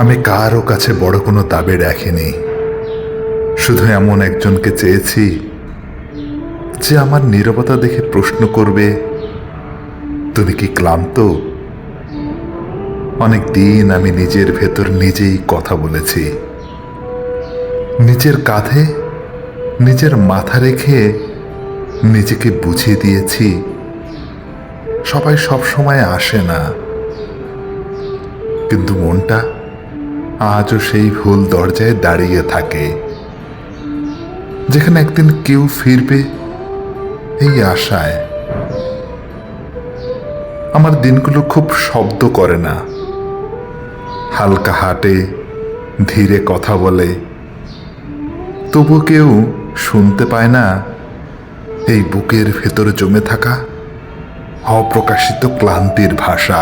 আমি কারও কাছে বড় কোনো দাবি রাখিনি, শুধু এমন একজনকে চেয়েছি যে আমার নীরবতা দেখে প্রশ্ন করবে, তুমি কি ক্লান্ত? অনেক দিন আমি নিজের ভেতর নিজেই কথা বলেছি, নিজের কাঁধে নিজের মাথা রেখে নিজেকে বুঝিয়ে দিয়েছি সবাই সব সময় আসে না, কিন্তু মনটা আজও সেই ভুল দরজায় দাঁড়িয়ে থাকে, যেখানে একদিন কেউ ফিরবে এই আশায়। আমার দিনগুলো খুব শব্দ করে না, হালকা হাঁটে, ধীরে কথা বলে, তবু কেউ শুনতে পায় না এই বুকের ভেতরে জমে থাকা অপ্রকাশিত ক্লান্তির ভাষা।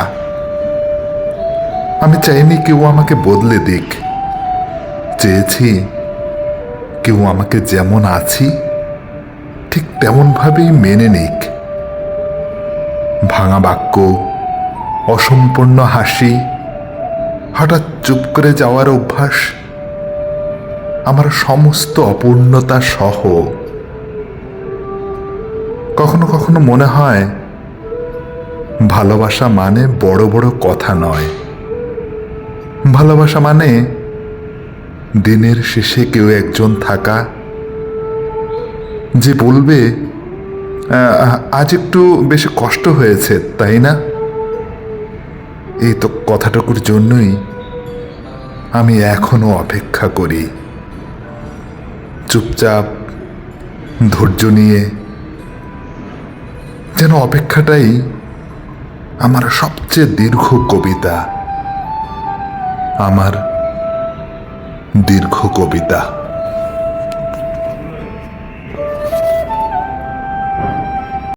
আমি চাইনি কেউ আমাকে বদলে দিক, চেয়েছি কেউ আমাকে যেমন আছি ঠিক তেমনভাবেই মেনে নিক। ভাঙা বাক্য, অসম্পূর্ণ হাসি, হঠাৎ চুপ করে যাওয়ার অভ্যাস, আমার সমস্ত অপূর্ণতা সহ। কখনো কখনো মনে হয় ভালোবাসা মানে বড় বড় কথা নয়, ভালোবাসা মানে দিনের শেষে কেউ একজন থাকা যে বলবে, আজ একটু বেশি কষ্ট হয়েছে তাই না? এই তো কথাটুকুর জন্যই আমি এখনো অপেক্ষা করি, চুপচাপ, ধৈর্য নিয়ে, যেন অপেক্ষাটাই আমার সবচেয়ে দীর্ঘ কবিতা, আমার দীর্ঘ কবিতা।